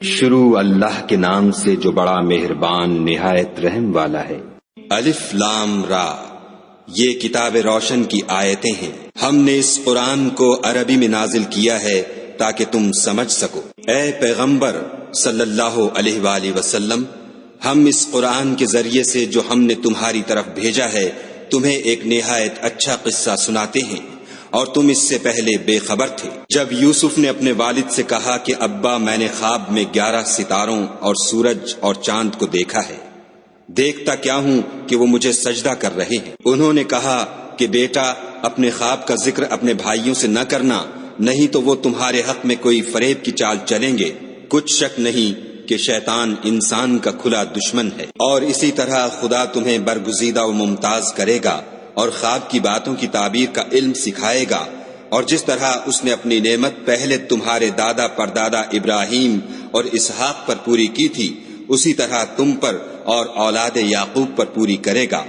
شروع اللہ کے نام سے جو بڑا مہربان نہایت رحم والا ہے۔ الف لام را، یہ کتاب روشن کی آیتیں ہیں۔ ہم نے اس قرآن کو عربی میں نازل کیا ہے تاکہ تم سمجھ سکو۔ اے پیغمبر صلی اللہ علیہ وآلہ وسلم، ہم اس قرآن کے ذریعے سے جو ہم نے تمہاری طرف بھیجا ہے تمہیں ایک نہایت اچھا قصہ سناتے ہیں، اور تم اس سے پہلے بے خبر تھے۔ جب یوسف نے اپنے والد سے کہا کہ ابا میں نے خواب میں 11 ستاروں اور سورج اور چاند کو دیکھا ہے، دیکھتا کیا ہوں کہ وہ مجھے سجدہ کر رہے ہیں۔ انہوں نے کہا کہ بیٹا اپنے خواب کا ذکر اپنے بھائیوں سے نہ کرنا، نہیں تو وہ تمہارے حق میں کوئی فریب کی چال چلیں گے۔ کچھ شک نہیں کہ شیطان انسان کا کھلا دشمن ہے، اور اسی طرح خدا تمہیں برگزیدہ و ممتاز کرے گا اور خواب کی باتوں کی تعبیر کا علم سکھائے گا، اور جس طرح اس نے اپنی نعمت پہلے تمہارے دادا پردادا ابراہیم اور اسحاق پر پوری کی تھی، اسی طرح تم پر اور اولاد یعقوب پر پوری کرے گا۔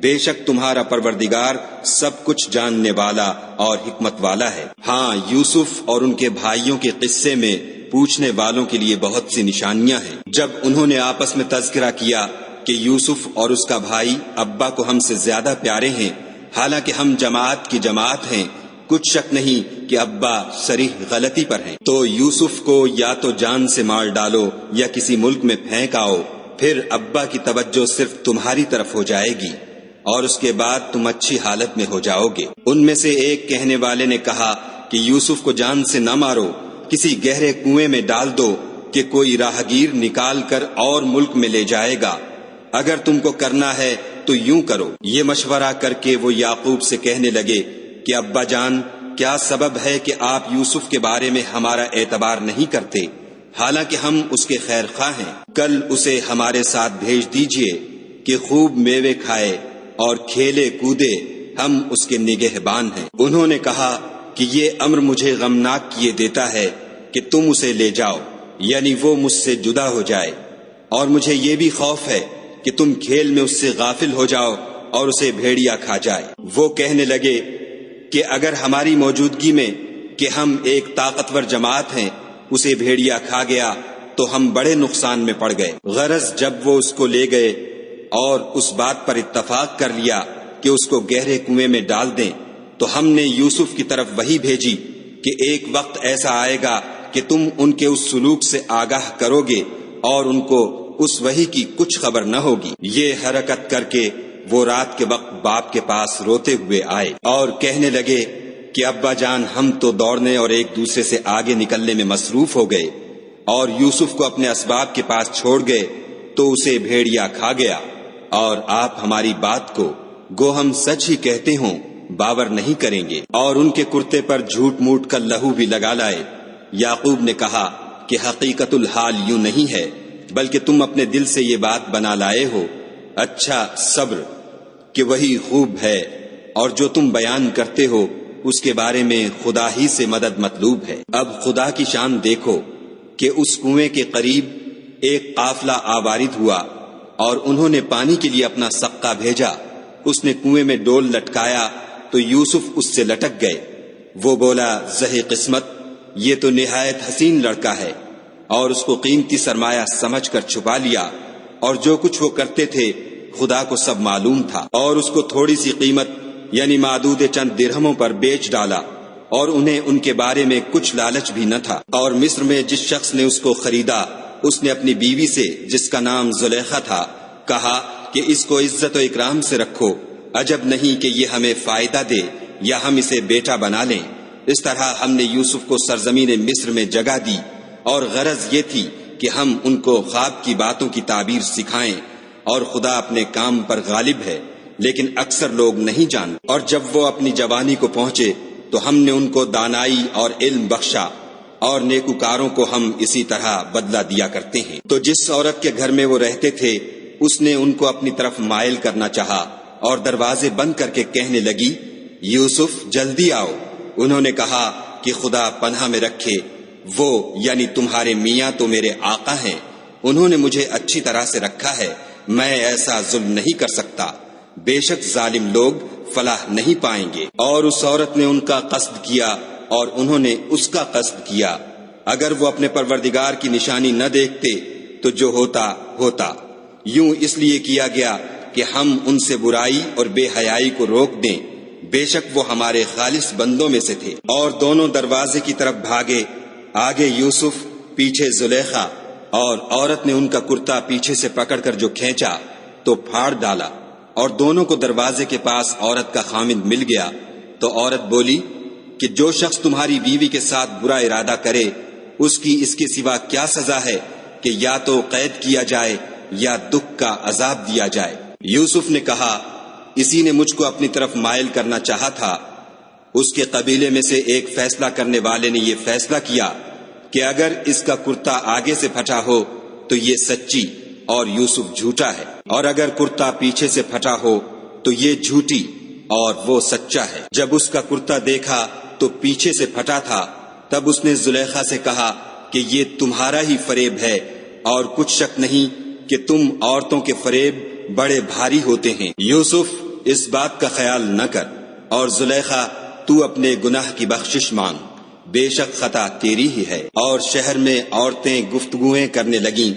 بے شک تمہارا پروردگار سب کچھ جاننے والا اور حکمت والا ہے۔ ہاں، یوسف اور ان کے بھائیوں کے قصے میں پوچھنے والوں کے لیے بہت سی نشانیاں ہیں۔ جب انہوں نے آپس میں تذکرہ کیا کہ یوسف اور اس کا بھائی ابا کو ہم سے زیادہ پیارے ہیں، حالانکہ ہم جماعت کی جماعت ہیں، کچھ شک نہیں کہ ابا صریح غلطی پر ہیں، تو یوسف کو یا تو جان سے مار ڈالو یا کسی ملک میں پھینک آؤ، پھر ابا کی توجہ صرف تمہاری طرف ہو جائے گی اور اس کے بعد تم اچھی حالت میں ہو جاؤ گے۔ ان میں سے ایک کہنے والے نے کہا کہ یوسف کو جان سے نہ مارو، کسی گہرے کنویں میں ڈال دو کہ کوئی راہگیر نکال کر اور ملک میں لے جائے گا، اگر تم کو کرنا ہے تو یوں کرو۔ یہ مشورہ کر کے وہ یعقوب سے کہنے لگے کہ ابا جان، کیا سبب ہے کہ آپ یوسف کے بارے میں ہمارا اعتبار نہیں کرتے، حالانکہ ہم اس کے خیر خواہ ہیں؟ کل اسے ہمارے ساتھ بھیج دیجئے کہ خوب میوے کھائے اور کھیلے کودے، ہم اس کے نگہبان ہیں۔ انہوں نے کہا کہ یہ امر مجھے غمناک کیے دیتا ہے کہ تم اسے لے جاؤ، یعنی وہ مجھ سے جدا ہو جائے، اور مجھے یہ بھی خوف ہے کہ تم کھیل میں اس سے غافل ہو جاؤ اور اسے بھیڑیا کھا جائے۔ وہ کہنے لگے کہ اگر ہماری موجودگی میں کہ ہم ایک طاقتور جماعت ہیں اسے بھیڑیا کھا گیا تو ہم بڑے نقصان میں پڑ گئے۔ غرض جب وہ اس کو لے گئے اور اس بات پر اتفاق کر لیا کہ اس کو گہرے کنویں میں ڈال دیں، تو ہم نے یوسف کی طرف وحی بھیجی کہ ایک وقت ایسا آئے گا کہ تم ان کے اس سلوک سے آگاہ کرو گے اور ان کو اس وحی کی کچھ خبر نہ ہوگی۔ یہ حرکت کر کے وہ رات کے وقت باپ کے پاس روتے ہوئے آئے اور کہنے لگے کہ ابا جان، ہم تو دوڑنے اور ایک دوسرے سے آگے نکلنے میں مصروف ہو گئے اور یوسف کو اپنے اسباب کے پاس چھوڑ گئے تو اسے بھیڑیا کھا گیا، اور آپ ہماری بات کو گو ہم سچ ہی کہتے ہوں باور نہیں کریں گے، اور ان کے کرتے پر جھوٹ موٹ کا لہو بھی لگا لائے۔ یعقوب نے کہا کہ حقیقت الحال یوں نہیں ہے، بلکہ تم اپنے دل سے یہ بات بنا لائے ہو۔ اچھا، صبر کہ وہی خوب ہے، اور جو تم بیان کرتے ہو اس کے بارے میں خدا ہی سے مدد مطلوب ہے۔ اب خدا کی شان دیکھو کہ اس کنویں کے قریب ایک قافلہ آوارد ہوا اور انہوں نے پانی کے لیے اپنا سقا بھیجا۔ اس نے کنویں میں ڈول لٹکایا تو یوسف اس سے لٹک گئے۔ وہ بولا، زہ قسمت، یہ تو نہایت حسین لڑکا ہے، اور اس کو قیمتی سرمایہ سمجھ کر چھپا لیا، اور جو کچھ وہ کرتے تھے خدا کو سب معلوم تھا، اور اس کو تھوڑی سی قیمت یعنی معدود چند درہموں پر بیچ ڈالا، اور انہیں ان کے بارے میں کچھ لالچ بھی نہ تھا۔ اور مصر میں جس شخص نے اس کو خریدا، اس نے اپنی بیوی سے جس کا نام زلیخا تھا کہا کہ اس کو عزت و اکرام سے رکھو، عجب نہیں کہ یہ ہمیں فائدہ دے یا ہم اسے بیٹا بنا لیں۔ اس طرح ہم نے یوسف کو سرزمین مصر میں جگہ دی، اور غرض یہ تھی کہ ہم ان کو خواب کی باتوں کی تعبیر سکھائیں، اور خدا اپنے کام پر غالب ہے، لیکن اکثر لوگ نہیں جانتے۔ اور جب وہ اپنی جوانی کو پہنچے تو ہم نے ان کو دانائی اور علم بخشا، اور نیکوکاروں کو ہم اسی طرح بدلہ دیا کرتے ہیں۔ تو جس عورت کے گھر میں وہ رہتے تھے اس نے ان کو اپنی طرف مائل کرنا چاہا، اور دروازے بند کر کے کہنے لگی، یوسف جلدی آؤ۔ انہوں نے کہا کہ خدا پناہ میں رکھے، وہ یعنی تمہارے میاں تو میرے آقا ہیں، انہوں نے مجھے اچھی طرح سے رکھا ہے، میں ایسا ظلم نہیں کر سکتا، بے شک ظالم لوگ فلاح نہیں پائیں گے۔ اور اس عورت نے ان کا قصد کیا اور انہوں نے اس کا قصد کیا، اگر وہ اپنے پروردگار کی نشانی نہ دیکھتے تو جو ہوتا ہوتا، یوں اس لیے کیا گیا کہ ہم ان سے برائی اور بے حیائی کو روک دیں، بے شک وہ ہمارے خالص بندوں میں سے تھے۔ اور دونوں دروازے کی طرف بھاگے، آگے یوسف، پیچھے زلیخا، اور عورت نے ان کا کرتا پیچھے سے پکڑ کر جو کھینچا تو پھاڑ ڈالا، اور دونوں کو دروازے کے پاس عورت کا خامند مل گیا۔ تو عورت بولی کہ جو شخص تمہاری بیوی کے ساتھ برا ارادہ کرے اس کی اس کے سوا کیا سزا ہے کہ یا تو قید کیا جائے یا دکھ کا عذاب دیا جائے۔ یوسف نے کہا، اسی نے مجھ کو اپنی طرف مائل کرنا چاہا تھا۔ اس کے قبیلے میں سے ایک فیصلہ کرنے والے نے یہ فیصلہ کیا کہ اگر اس کا کرتا آگے سے پھٹا ہو تو یہ سچی اور یوسف جھوٹا ہے، اور اگر کرتا پیچھے سے پھٹا ہو تو یہ جھوٹی اور وہ سچا ہے۔ جب اس کا کرتا دیکھا تو پیچھے سے پھٹا تھا، تب اس نے زلیخا سے کہا کہ یہ تمہارا ہی فریب ہے، اور کچھ شک نہیں کہ تم عورتوں کے فریب بڑے بھاری ہوتے ہیں۔ یوسف، اس بات کا خیال نہ کر، اور زلیخا تو اپنے گناہ کی بخشش مانگ، بے شک خطا تیری ہی ہے۔ اور شہر میں عورتیں گفتگویں کرنے لگیں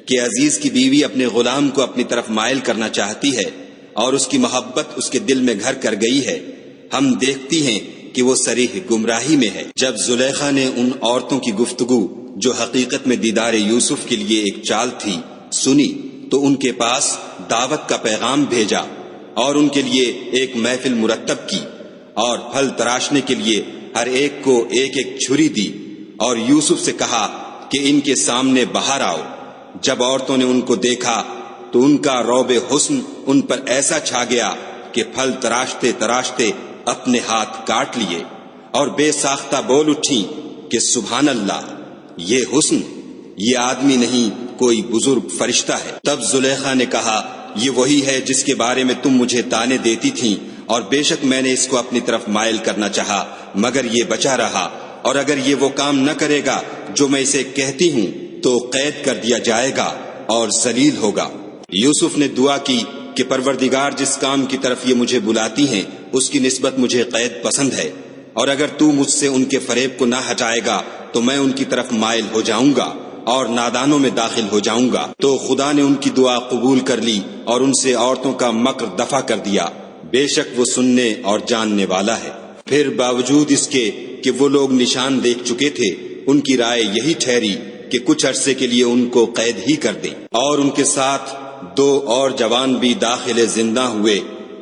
کہ عزیز کی بیوی اپنے غلام کو اپنی طرف مائل کرنا چاہتی ہے، اور اس کی محبت اس کے دل میں گھر کر گئی ہے، ہم دیکھتی ہیں کہ وہ صریح گمراہی میں ہے۔ جب زلیخا نے ان عورتوں کی گفتگو جو حقیقت میں دیدار یوسف کے لیے ایک چال تھی سنی تو ان کے پاس دعوت کا پیغام بھیجا، اور ان کے لیے ایک محفل مرتب کی، اور پھل تراشنے کے لیے ہر ایک کو ایک ایک چھری دی، اور یوسف سے کہا کہ ان کے سامنے باہر آؤ۔ جب عورتوں نے ان کو دیکھا تو ان کا روب حسن ان پر ایسا چھا گیا کہ پھل تراشتے تراشتے اپنے ہاتھ کاٹ لیے، اور بے ساختہ بول اٹھی کہ سبحان اللہ، یہ حسن، یہ آدمی نہیں کوئی بزرگ فرشتہ ہے۔ تب زلیخا نے کہا، یہ وہی ہے جس کے بارے میں تم مجھے تانے دیتی تھیں، اور بے شک میں نے اس کو اپنی طرف مائل کرنا چاہا مگر یہ بچا رہا، اور اگر یہ وہ کام نہ کرے گا جو میں اسے کہتی ہوں تو قید کر دیا جائے گا اور ذلیل ہوگا۔ یوسف نے دعا کی کہ پروردگار جس کام کی طرف یہ مجھے بلاتی ہیں اس کی نسبت مجھے قید پسند ہے، اور اگر تو مجھ سے ان کے فریب کو نہ ہٹائے گا تو میں ان کی طرف مائل ہو جاؤں گا اور نادانوں میں داخل ہو جاؤں گا۔ تو خدا نے ان کی دعا قبول کر لی اور ان سے عورتوں کا مکر دفع کر دیا، بے شک وہ سننے اور جاننے والا ہے۔ پھر باوجود اس کے کہ وہ لوگ نشان دیکھ چکے تھے، ان کی رائے یہی ٹھہری کہ کچھ عرصے کے لیے ان کو قید ہی کر دیں، اور ان کے ساتھ 2 اور جوان بھی داخل زندہ ہوئے۔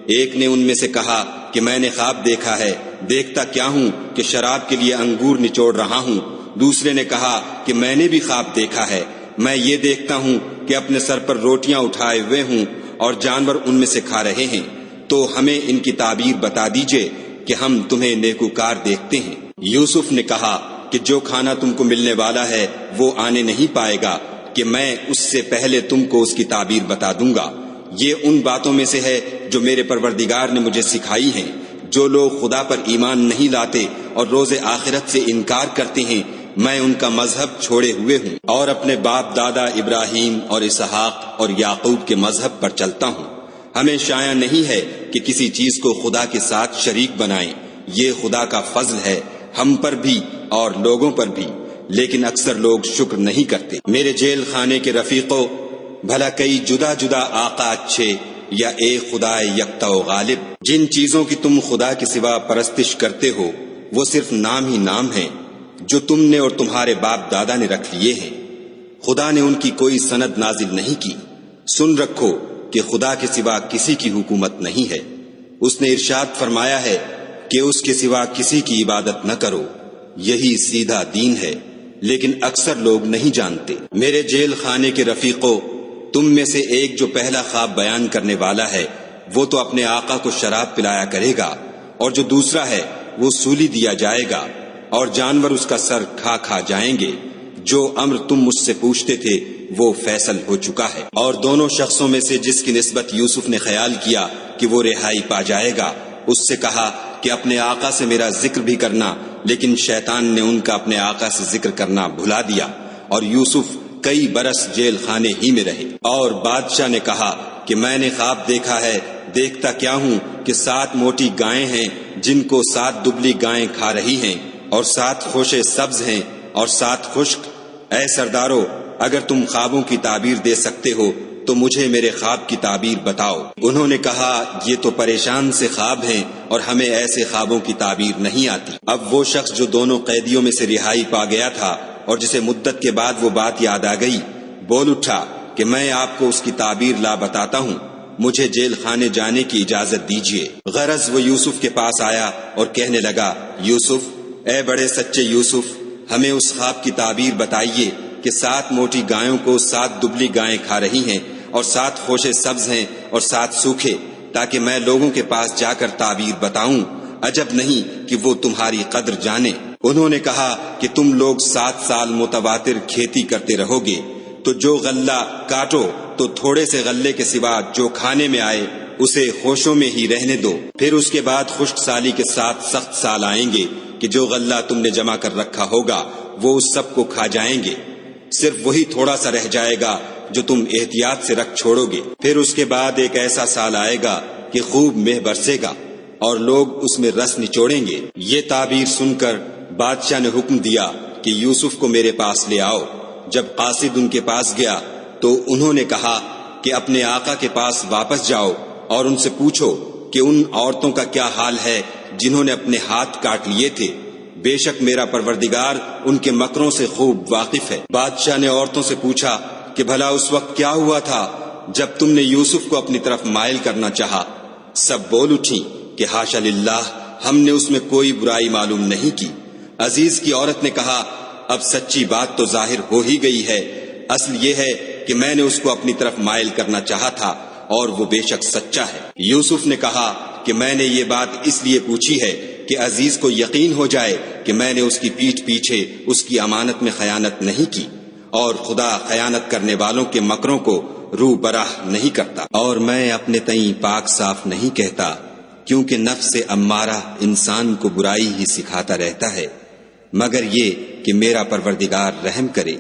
ایک نے ان میں سے کہا کہ میں نے خواب دیکھا ہے، دیکھتا کیا ہوں کہ شراب کے لیے انگور نچوڑ رہا ہوں۔ دوسرے نے کہا کہ میں نے بھی خواب دیکھا ہے، میں یہ دیکھتا ہوں کہ اپنے سر پر روٹیاں اٹھائے ہوئے ہوں اور جانور ان میں سے کھا رہے ہیں، تو ہمیں ان کی تعبیر بتا دیجئے کہ ہم تمہیں نیکوکار دیکھتے ہیں۔ یوسف نے کہا کہ جو کھانا تم کو ملنے والا ہے وہ آنے نہیں پائے گا کہ میں اس سے پہلے تم کو اس کی تعبیر بتا دوں گا۔ یہ ان باتوں میں سے ہے جو میرے پروردگار نے مجھے سکھائی ہیں۔ جو لوگ خدا پر ایمان نہیں لاتے اور روز آخرت سے انکار کرتے ہیں، میں ان کا مذہب چھوڑے ہوئے ہوں اور اپنے باپ دادا ابراہیم اور اسحاق اور یعقوب کے مذہب پر چلتا ہوں۔ ہمیں شایع نہیں ہے کہ کسی چیز کو خدا کے ساتھ شریک بنائیں، یہ خدا کا فضل ہے ہم پر بھی اور لوگوں پر بھی، لیکن اکثر لوگ شکر نہیں کرتے۔ میرے جیل خانے کے رفیقوں، بھلا کئی جدا جدا آقا اچھے یا ایک خدا یکتا و غالب؟ جن چیزوں کی تم خدا کے سوا پرستش کرتے ہو وہ صرف نام ہی نام ہیں جو تم نے اور تمہارے باپ دادا نے رکھ لیے ہیں، خدا نے ان کی کوئی سند نازل نہیں کی۔ سن رکھو کہ خدا کے سوا کسی کی حکومت نہیں ہے۔ اس نے ارشاد فرمایا ہے کہ اس کے سوا کسی کی عبادت نہ کرو، یہی سیدھا دین ہے، لیکن اکثر لوگ نہیں جانتے۔ میرے جیل خانے کے رفیقوں، تم میں سے ایک جو پہلا خواب بیان کرنے والا ہے وہ تو اپنے آقا کو شراب پلایا کرے گا، اور جو دوسرا ہے وہ سولی دیا جائے گا اور جانور اس کا سر کھا کھا جائیں گے۔ جو امر تم مجھ سے پوچھتے تھے وہ فیصل ہو چکا ہے۔ اور دونوں شخصوں میں سے جس کی نسبت یوسف نے خیال کیا کہ وہ رہائی پا جائے گا، اس سے کہا کہ اپنے آقا سے میرا ذکر بھی کرنا، لیکن شیطان نے ان کا اپنے آقا سے ذکر کرنا بھلا دیا، اور یوسف کئی برس جیل خانے ہی میں رہے۔ اور بادشاہ نے کہا کہ میں نے خواب دیکھا ہے، دیکھتا کیا ہوں کہ 7 موٹی گائیں ہیں جن کو 7 دبلی گائیں کھا رہی ہیں، اور 7 خوشے سبز ہیں اور 7 خشک۔ اے سردارو، اگر تم خوابوں کی تعبیر دے سکتے ہو تو مجھے میرے خواب کی تعبیر بتاؤ۔ انہوں نے کہا یہ تو پریشان سے خواب ہیں اور ہمیں ایسے خوابوں کی تعبیر نہیں آتی۔ اب وہ شخص جو دونوں قیدیوں میں سے رہائی پا گیا تھا اور جسے مدت کے بعد وہ بات یاد آ گئی، بول اٹھا کہ میں آپ کو اس کی تعبیر لا بتاتا ہوں، مجھے جیل خانے جانے کی اجازت دیجیے۔ غرض وہ یوسف کے پاس آیا اور کہنے لگا، یوسف، اے بڑے سچے یوسف، ہمیں اس خواب کی تعبیر بتائیے کہ 7 موٹی گایوں کو 7 دبلی گائیں کھا رہی ہیں اور 7 خوشے سبز ہیں اور 7 سوکھے، تاکہ میں لوگوں کے پاس جا کر تعبیر بتاؤں، عجب نہیں کہ وہ تمہاری قدر جانے۔ انہوں نے کہا کہ تم لوگ 7 سال متواتر کھیتی کرتے رہو گے، تو جو غلہ کاٹو تو تھوڑے سے غلے کے سوا جو کھانے میں آئے اسے خوشوں میں ہی رہنے دو، پھر اس کے بعد خشک سالی کے 7 سخت سال آئیں گے کہ جو غلہ تم نے جمع کر رکھا ہوگا وہ اس سب کو کھا جائیں گے، صرف وہی تھوڑا سا رہ جائے گا جو تم احتیاط سے رکھ چھوڑو گے۔ پھر اس کے بعد ایک ایسا سال آئے گا کہ خوب مہ برسے گا اور لوگ اس میں رس نچوڑیں گے۔ یہ تعبیر سن کر بادشاہ نے حکم دیا کہ یوسف کو میرے پاس لے آؤ۔ جب قاصد ان کے پاس گیا تو انہوں نے کہا کہ اپنے آقا کے پاس واپس جاؤ اور ان سے پوچھو کہ ان عورتوں کا کیا حال ہے جنہوں نے اپنے ہاتھ کاٹ لیے تھے، بے شک میرا پروردگار ان کے مکروں سے خوب واقف ہے۔ بادشاہ نے عورتوں سے پوچھا کہ بھلا اس وقت کیا ہوا تھا جب تم نے یوسف کو اپنی طرف مائل کرنا چاہا؟ سب بول اٹھی کہ حاشا للہ، ہم نے اس میں کوئی برائی معلوم نہیں کی۔ عزیز کی عورت نے کہا اب سچی بات تو ظاہر ہو ہی گئی ہے، اصل یہ ہے کہ میں نے اس کو اپنی طرف مائل کرنا چاہا تھا اور وہ بے شک سچا ہے۔ یوسف نے کہا کہ میں نے یہ بات اس لیے پوچھی ہے کہ عزیز کو یقین ہو جائے کہ میں نے اس کی پیٹھ پیچھے اس کی امانت میں خیانت نہیں کی، اور خدا خیانت کرنے والوں کے مکروں کو روح براہ نہیں کرتا، اور میں اپنے تئیں پاک صاف نہیں کہتا، کیونکہ نفس امارہ انسان کو برائی ہی سکھاتا رہتا ہے، مگر یہ کہ میرا پروردگار رحم کرے،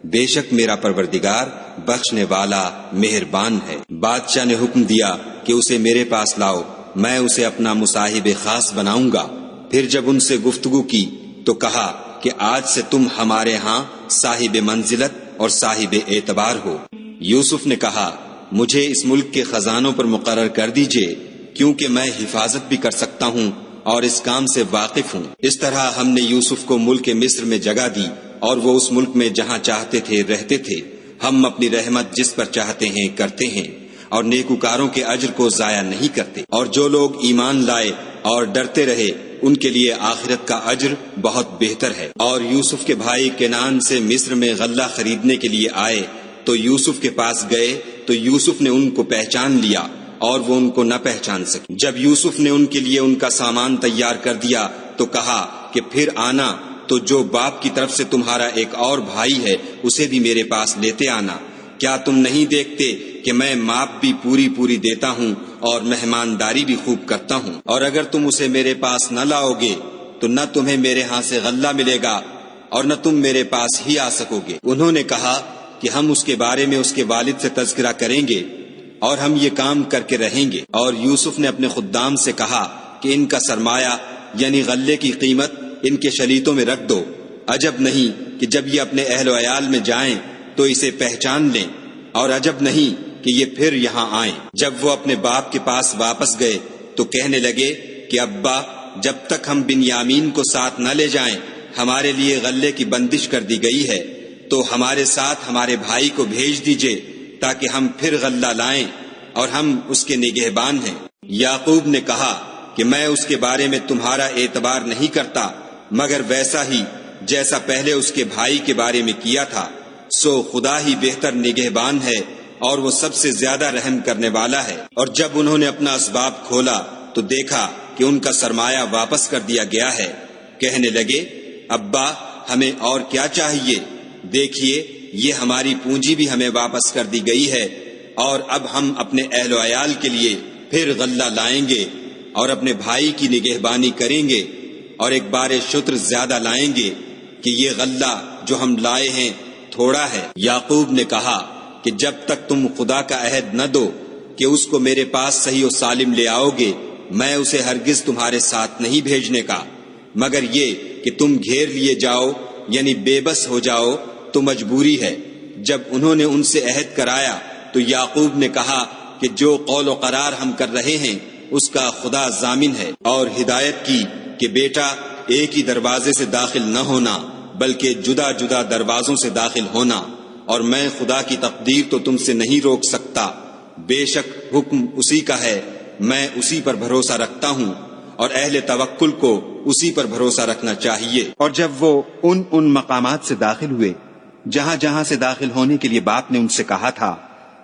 بے شک میرا پروردگار بخشنے والا مہربان ہے۔ بادشاہ نے حکم دیا کہ اسے میرے پاس لاؤ، میں اسے اپنا مصاحب خاص بناؤں گا۔ پھر جب ان سے گفتگو کی تو کہا کہ آج سے تم ہمارے ہاں صاحب منزلت اور صاحب اعتبار ہو۔ یوسف نے کہا مجھے اس ملک کے خزانوں پر مقرر کر دیجئے، کیونکہ میں حفاظت بھی کر سکتا ہوں اور اس کام سے واقف ہوں۔ اس طرح ہم نے یوسف کو ملک مصر میں جگہ دی اور وہ اس ملک میں جہاں چاہتے تھے رہتے تھے۔ ہم اپنی رحمت جس پر چاہتے ہیں کرتے ہیں اور نیکوکاروں کے اجر کو ضائع نہیں کرتے، اور جو لوگ ایمان لائے اور ڈرتے رہے ان کے لیے آخرت کا اجر بہت بہتر ہے۔ اور یوسف کے بھائی کنعان سے مصر میں غلہ خریدنے کے لیے آئے تو یوسف کے پاس گئے تو یوسف نے ان کو پہچان لیا اور وہ ان کو نہ پہچان سکے۔ جب یوسف نے ان کے لیے ان کا سامان تیار کر دیا تو کہا کہ پھر آنا تو جو باپ کی طرف سے تمہارا ایک اور بھائی ہے اسے بھی میرے پاس لیتے آنا۔ کیا تم نہیں دیکھتے کہ میں ماپ بھی پوری دیتا ہوں اور مہمانداری بھی خوب کرتا ہوں؟ اور اگر تم اسے میرے پاس نہ لاؤ گے تو نہ تمہیں میرے ہاں سے غلہ ملے گا اور نہ تم میرے پاس ہی آ سکو گے۔ انہوں نے کہا کہ ہم اس کے بارے میں اس کے والد سے تذکرہ کریں گے اور ہم یہ کام کر کے رہیں گے۔ اور یوسف نے اپنے خدام سے کہا کہ ان کا سرمایہ یعنی غلے کی قیمت ان کے شلیتوں میں رکھ دو، عجب نہیں کہ جب یہ اپنے اہل و عیال میں جائیں تو اسے پہچان لیں، اور عجب نہیں کہ یہ پھر یہاں آئیں۔ جب وہ اپنے باپ کے پاس واپس گئے تو کہنے لگے کہ ابا، جب تک ہم بنیامین کو ساتھ نہ لے جائیں ہمارے لیے غلے کی بندش کر دی گئی ہے، تو ہمارے ساتھ ہمارے بھائی کو بھیج دیجئے تاکہ ہم پھر غلہ لائیں اور ہم اس کے نگہبان ہیں۔ یعقوب نے کہا کہ میں اس کے بارے میں تمہارا اعتبار نہیں کرتا مگر ویسا ہی جیسا پہلے اس کے بھائی کے بارے میں کیا تھا، سو خدا ہی بہتر نگہبان ہے اور وہ سب سے زیادہ رحم کرنے والا ہے۔ اور جب انہوں نے اپنا اسباب کھولا تو دیکھا کہ ان کا سرمایہ واپس کر دیا گیا ہے۔ کہنے لگے ابا، ہمیں اور کیا چاہیے؟ دیکھیے یہ ہماری پونجی بھی ہمیں واپس کر دی گئی ہے، اور اب ہم اپنے اہل و عیال کے لیے پھر غلہ لائیں گے اور اپنے بھائی کی نگہبانی کریں گے، اور ایک بار شتر زیادہ لائیں گے کہ یہ غلہ جو ہم لائے ہیں تھوڑا ہے۔ یعقوب نے کہا کہ جب تک تم خدا کا عہد نہ دو کہ اس کو میرے پاس صحیح و سالم لے آؤ گے، میں اسے ہرگز تمہارے ساتھ نہیں بھیجنے کا، مگر یہ کہ تم گھیر لیے جاؤ یعنی بے بس ہو جاؤ تو مجبوری ہے۔ جب انہوں نے ان سے عہد کرایا تو یعقوب نے کہا کہ جو قول و قرار ہم کر رہے ہیں اس کا خدا ضامن ہے، اور ہدایت کی کہ بیٹا ایک ہی دروازے سے داخل نہ ہونا بلکہ جدا جدا دروازوں سے داخل ہونا، اور میں خدا کی تقدیر تو تم سے نہیں روک سکتا، بے شک حکم اسی کا ہے، میں اسی پر بھروسہ رکھتا ہوں، اور اہل توکل کو اسی پر بھروسہ رکھنا چاہیے۔ اور جب وہ ان مقامات سے داخل ہوئے جہاں جہاں سے داخل ہونے کے لیے باپ نے ان سے کہا تھا،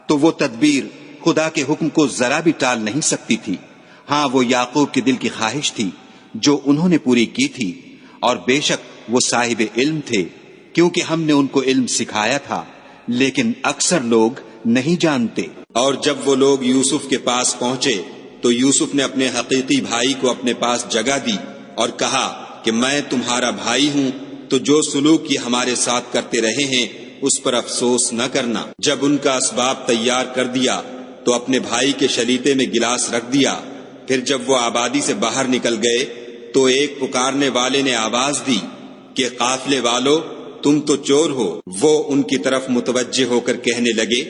تو وہ تدبیر خدا کے حکم کو ذرا بھی ٹال نہیں سکتی تھی۔ ہاں، وہ یعقوب کے دل کی خواہش تھی جو انہوں نے پوری کی تھی، اور بے شک وہ صاحب علم تھے، کیونکہ ہم نے ان کو علم سکھایا تھا، لیکن اکثر لوگ نہیں جانتے۔ اور جب وہ لوگ یوسف کے پاس پہنچے تو یوسف نے اپنے حقیقی بھائی کو اپنے پاس جگہ دی اور کہا کہ میں تمہارا بھائی ہوں، تو جو سلوک یہ ہمارے ساتھ کرتے رہے ہیں اس پر افسوس نہ کرنا۔ جب ان کا اسباب تیار کر دیا تو اپنے بھائی کے شلیتے میں گلاس رکھ دیا۔ پھر جب وہ آبادی سے باہر نکل گئے تو ایک پکارنے والے نے آواز دی کہ قافلے والو، تم تو چور ہو۔ وہ ان کی طرف متوجہ ہو کر کہنے لگے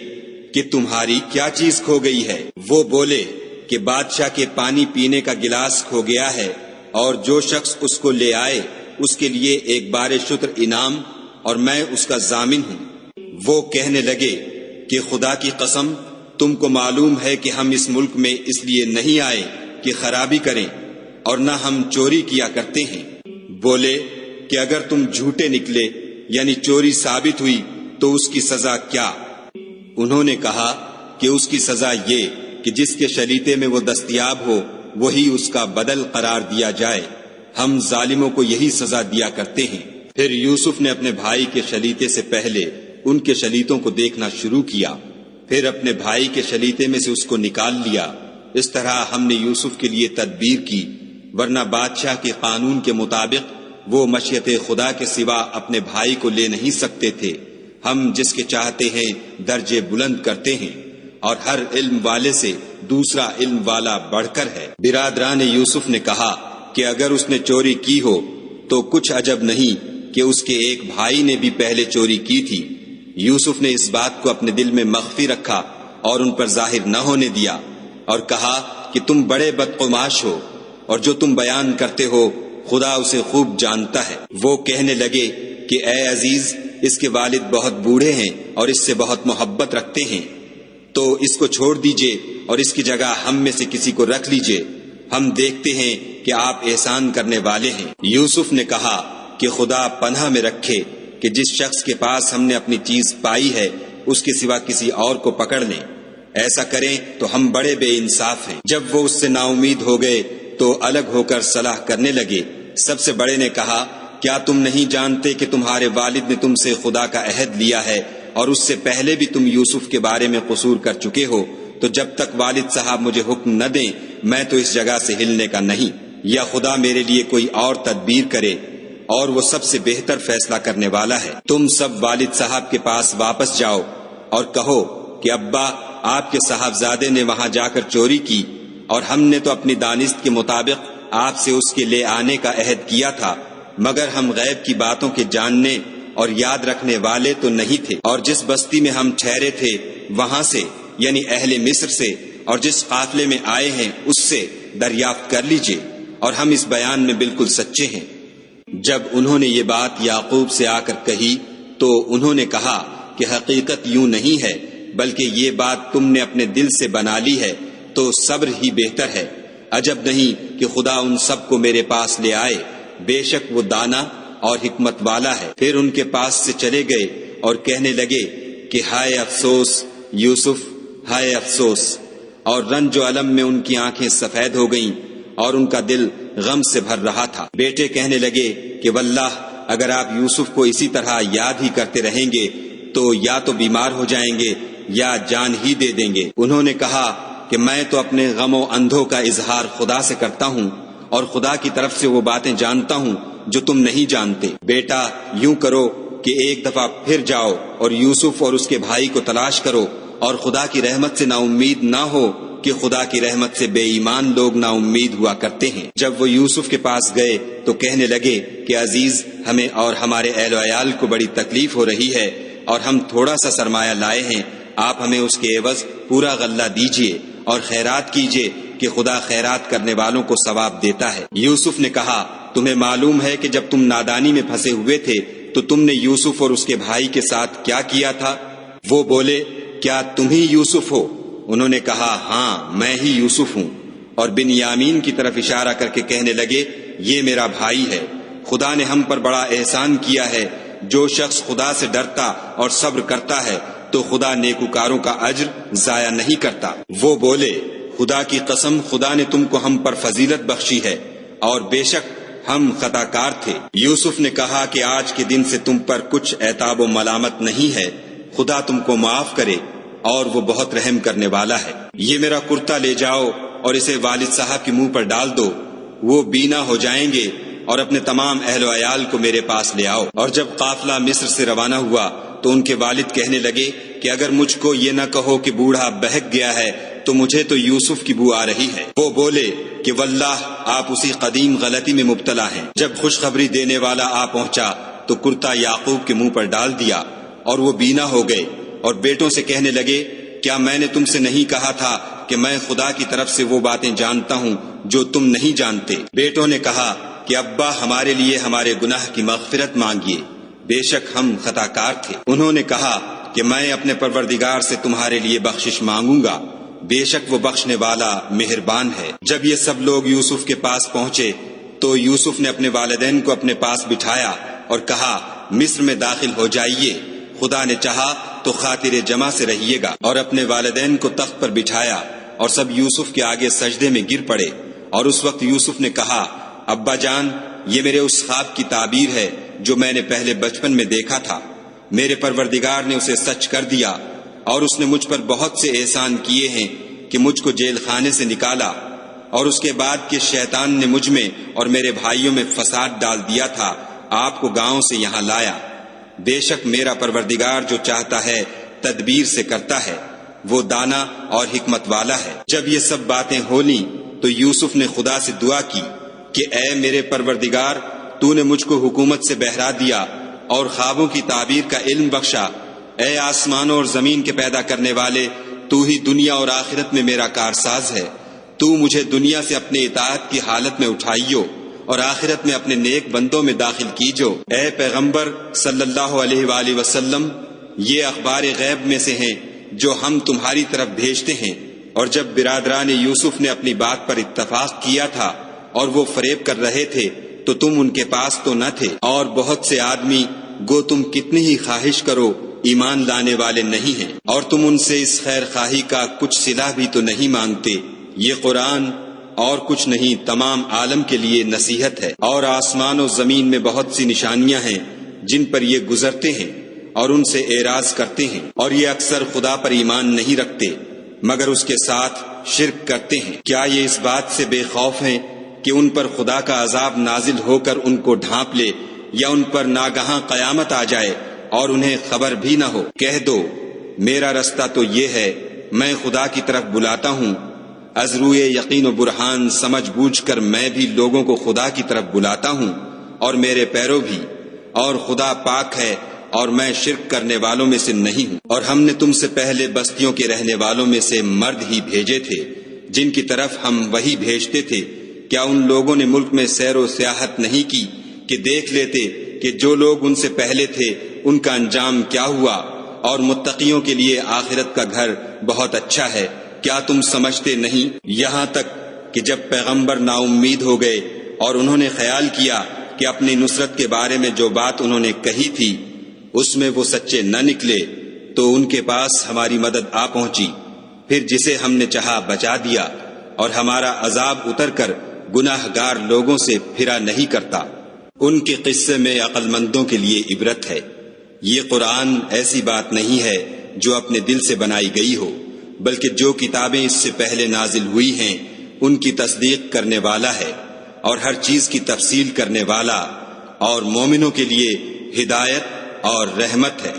کہ تمہاری کیا چیز کھو گئی ہے؟ وہ بولے کہ بادشاہ کے پانی پینے کا گلاس کھو گیا ہے، اور جو شخص اس کو لے آئے اس کے لیے ایک بار شتر انعام، اور میں اس کا ضامن ہوں۔ وہ کہنے لگے کہ خدا کی قسم، تم کو معلوم ہے کہ ہم اس ملک میں اس لیے نہیں آئے کہ خرابی کریں، اور نہ ہم چوری کیا کرتے ہیں۔ بولے کہ اگر تم جھوٹے نکلے یعنی چوری ثابت ہوئی تو اس کی سزا کیا؟ انہوں نے کہا کہ اس کی سزا یہ کہ جس کے شلیتے میں وہ دستیاب ہو وہی اس کا بدل قرار دیا جائے، ہم ظالموں کو یہی سزا دیا کرتے ہیں۔ پھر یوسف نے اپنے بھائی کے شلیتے سے پہلے ان کے شلیتوں کو دیکھنا شروع کیا، پھر اپنے بھائی کے شلیتے میں سے اس کو نکال لیا۔ اس طرح ہم نے یوسف کے لیے تدبیر کی، ورنہ بادشاہ کے قانون کے مطابق وہ مشیت خدا کے سوا اپنے بھائی کو لے نہیں سکتے تھے۔ ہم جس کے چاہتے ہیں درجے بلند کرتے ہیں، اور ہر علم والے سے دوسرا علم والا بڑھ کر ہے۔ برادران یوسف نے کہا کہ اگر اس نے چوری کی ہو تو کچھ عجب نہیں کہ اس کے ایک بھائی نے بھی پہلے چوری کی تھی۔ یوسف نے اس بات کو اپنے دل میں مخفی رکھا اور ان پر ظاہر نہ ہونے دیا، اور کہا کہ تم بڑے بدقماش ہو، اور جو تم بیان کرتے ہو خدا اسے خوب جانتا ہے۔ وہ کہنے لگے کہ اے عزیز، اس کے والد بہت بوڑھے ہیں اور اس سے بہت محبت رکھتے ہیں، تو اس کو چھوڑ دیجئے اور اس کی جگہ ہم میں سے کسی کو رکھ لیجئے، ہم دیکھتے ہیں کہ آپ احسان کرنے والے ہیں۔ یوسف نے کہا کہ خدا پناہ میں رکھے کہ جس شخص کے پاس ہم نے اپنی چیز پائی ہے اس کے سوا کسی اور کو پکڑ لیں، ایسا کریں تو ہم بڑے بے انصاف ہیں۔ جب وہ اس سے نا امید ہو گئے تو الگ ہو کر صلاح کرنے لگے۔ سب سے بڑے نے کہا کیا تم نہیں جانتے کہ تمہارے والد نے تم سے خدا کا عہد لیا ہے، اور اس سے پہلے بھی تم یوسف کے بارے میں قصور کر چکے ہو، تو جب تک والد صاحب مجھے حکم نہ دیں میں تو اس جگہ سے ہلنے کا نہیں، یا خدا میرے لیے کوئی اور تدبیر کرے، اور وہ سب سے بہتر فیصلہ کرنے والا ہے۔ تم سب والد صاحب کے پاس واپس جاؤ اور کہو کہ ابا، آپ کے صاحبزادے نے وہاں جا کر چوری کی، اور ہم نے تو اپنی دانست کے مطابق آپ سے اس کے لے آنے کا عہد کیا تھا، مگر ہم غیب کی باتوں کے جاننے اور یاد رکھنے والے تو نہیں تھے، اور جس بستی میں ہم ٹھہرے تھے وہاں سے یعنی اہل مصر سے، اور جس قافلے میں آئے ہیں اس سے دریافت کر لیجئے، اور ہم اس بیان میں بالکل سچے ہیں۔ جب انہوں نے یہ بات یعقوب سے آ کر کہی تو انہوں نے کہا کہ حقیقت یوں نہیں ہے، بلکہ یہ بات تم نے اپنے دل سے بنا لی ہے، تو صبر ہی بہتر ہے۔ عجب نہیں کہ خدا ان سب کو میرے پاس لے آئے، بے شک وہ دانا اور حکمت والا ہے۔ پھر ان کے پاس سے چلے گئے اور کہنے لگے کہ ہائے افسوس یوسف، ہائے افسوس، اور رنج و الم میں ان کی آنکھیں سفید ہو گئیں اور ان کا دل غم سے بھر رہا تھا۔ بیٹے کہنے لگے کہ واللہ اگر آپ یوسف کو اسی طرح یاد ہی کرتے رہیں گے تو یا تو بیمار ہو جائیں گے یا جان ہی دے دیں گے۔ انہوں نے کہا کہ میں تو اپنے غم و اندھوں کا اظہار خدا سے کرتا ہوں، اور خدا کی طرف سے وہ باتیں جانتا ہوں جو تم نہیں جانتے۔ بیٹا یوں کرو کہ ایک دفعہ پھر جاؤ اور یوسف اور اس کے بھائی کو تلاش کرو، اور خدا کی رحمت سے نا امید نہ ہو کہ خدا کی رحمت سے بے ایمان لوگ نا امید ہوا کرتے ہیں۔ جب وہ یوسف کے پاس گئے تو کہنے لگے کہ عزیز، ہمیں اور ہمارے اہل و عیال کو بڑی تکلیف ہو رہی ہے اور ہم تھوڑا سا سرمایہ لائے ہیں، آپ ہمیں اس کے عوض پورا غلہ دیجیے اور خیرات کیجیے کہ خدا خیرات کرنے والوں کو ثواب دیتا ہے۔ یوسف نے کہا، تمہیں معلوم ہے کہ جب تم نادانی میں پھنسے ہوئے تھے تو تم نے یوسف اور اس کے بھائی کے ساتھ کیا کیا تھا؟ وہ بولے، کیا تم ہی یوسف ہو؟ انہوں نے کہا، ہاں میں ہی یوسف ہوں، اور بنیامین کی طرف اشارہ کر کے کہنے لگے، یہ میرا بھائی ہے، خدا نے ہم پر بڑا احسان کیا ہے۔ جو شخص خدا سے ڈرتا اور صبر کرتا ہے تو خدا نیکوکاروں کا اجر ضائع نہیں کرتا۔ وہ بولے، خدا کی قسم، خدا نے تم کو ہم پر فضیلت بخشی ہے اور بے شک ہم خطا کار تھے۔ یوسف نے کہا کہ آج کے دن سے تم پر کچھ عتاب و ملامت نہیں ہے، خدا تم کو معاف کرے اور وہ بہت رحم کرنے والا ہے۔ یہ میرا کرتا لے جاؤ اور اسے والد صاحب کے منہ پر ڈال دو، وہ بینا ہو جائیں گے، اور اپنے تمام اہل و عیال کو میرے پاس لے آؤ۔ اور جب قافلہ مصر سے روانہ ہوا تو ان کے والد کہنے لگے کہ اگر مجھ کو یہ نہ کہو کہ بوڑھا بہک گیا ہے تو مجھے تو یوسف کی بو آ رہی ہے۔ وہ بولے کہ واللہ آپ اسی قدیم غلطی میں مبتلا ہیں۔ جب خوشخبری دینے والا آ پہنچا تو کرتا یعقوب کے منہ پر ڈال دیا اور وہ بینا ہو گئے، اور بیٹوں سے کہنے لگے، کیا میں نے تم سے نہیں کہا تھا کہ میں خدا کی طرف سے وہ باتیں جانتا ہوں جو تم نہیں جانتے؟ بیٹوں نے کہا کہ ابا، ہمارے لیے ہمارے گناہ کی مغفرت مانگیے، بے شک ہم خطا کار تھے۔ انہوں نے کہا کہ میں اپنے پروردگار سے تمہارے لیے بخشش مانگوں گا، بے شک وہ بخشنے والا مہربان ہے۔ جب یہ سب لوگ یوسف کے پاس پہنچے تو یوسف نے اپنے والدین کو اپنے پاس بٹھایا اور کہا، مصر میں داخل ہو جائیے، خدا نے چاہا تو خاطر جمع سے رہیے گا۔ اور اپنے والدین کو تخت پر بٹھایا اور سب یوسف کے آگے سجدے میں گر پڑے۔ اور اس وقت یوسف نے کہا، ابا جان، یہ میرے اس خواب کی تعبیر ہے جو میں نے پہلے بچپن میں دیکھا تھا۔ میرے پروردگار نے اسے سچ کر دیا، اور اس نے مجھ پر بہت سے احسان کیے ہیں کہ مجھ کو جیل خانے سے نکالا، اور اس کے بعد کہ شیطان نے مجھ میں اور میرے بھائیوں میں فساد ڈال دیا تھا، آپ کو گاؤں سے یہاں لایا۔ بے شک میرا پروردگار جو چاہتا ہے تدبیر سے کرتا ہے، وہ دانا اور حکمت والا ہے۔ جب یہ سب باتیں ہو لیں تو یوسف نے خدا سے دعا کی کہ اے میرے پروردگار، تو نے مجھ کو حکومت سے بہرا دیا اور خوابوں کی تعبیر کا علم بخشا۔ اے آسمانوں اور زمین کے پیدا کرنے والے، تو ہی دنیا اور آخرت میں میرا کارساز ہے۔ تو مجھے دنیا سے اپنے اطاعت کی حالت میں اٹھائیو اور آخرت میں اپنے نیک بندوں میں داخل کیجو۔ اے پیغمبر صلی اللہ علیہ وآلہ وسلم، یہ اخبار غیب میں سے ہیں جو ہم تمہاری طرف بھیجتے ہیں۔ اور جب برادران یوسف نے اپنی بات پر اتفاق کیا تھا اور وہ فریب کر رہے تھے تو تم ان کے پاس تو نہ تھے، اور بہت سے آدمی گو تم کتنی ہی خواہش کرو ایمان لانے والے نہیں ہیں، اور تم ان سے اس خیر خواہی کا کچھ صلہ بھی تو نہیں مانگتے۔ یہ قرآن اور کچھ نہیں تمام عالم کے لیے نصیحت ہے، اور آسمان و زمین میں بہت سی نشانیاں ہیں جن پر یہ گزرتے ہیں اور ان سے اعراض کرتے ہیں، اور یہ اکثر خدا پر ایمان نہیں رکھتے مگر اس کے ساتھ شرک کرتے ہیں۔ کیا یہ اس بات سے بے خوف ہیں کہ ان پر خدا کا عذاب نازل ہو کر ان کو ڈھانپ لے، یا ان پر ناگہاں قیامت آ جائے اور انہیں خبر بھی نہ ہو؟ کہہ دو، میرا رستہ تو یہ ہے، میں خدا کی طرف بلاتا ہوں، از روئے یقین و برہان سمجھ بوجھ کر میں بھی لوگوں کو خدا کی طرف بلاتا ہوں، اور میرے پیرو بھی، اور خدا پاک ہے اور میں شرک کرنے والوں میں سے نہیں ہوں۔ اور ہم نے تم سے پہلے بستیوں کے رہنے والوں میں سے مرد ہی بھیجے تھے جن کی طرف ہم وہی بھیجتے تھے۔ کیا ان لوگوں نے ملک میں سیر و سیاحت نہیں کی کہ دیکھ لیتے کہ جو لوگ ان سے پہلے تھے ان کا انجام کیا ہوا، اور متقیوں کے لیے آخرت کا گھر بہت اچھا ہے؟ کیا تم سمجھتے نہیں؟ یہاں تک کہ جب پیغمبر نا امید ہو گئے اور انہوں نے خیال کیا کہ اپنی نصرت کے بارے میں جو بات انہوں نے کہی تھی اس میں وہ سچے نہ نکلے، تو ان کے پاس ہماری مدد آ پہنچی، پھر جسے ہم نے چاہا بچا دیا، اور ہمارا عذاب اتر کر گناہ گار لوگوں سے پھرا نہیں کرتا۔ ان کے قصے میں عقل مندوں کے لیے عبرت ہے۔ یہ قرآن ایسی بات نہیں ہے جو اپنے دل سے بنائی گئی ہو، بلکہ جو کتابیں اس سے پہلے نازل ہوئی ہیں ان کی تصدیق کرنے والا ہے، اور ہر چیز کی تفصیل کرنے والا، اور مومنوں کے لیے ہدایت اور رحمت ہے۔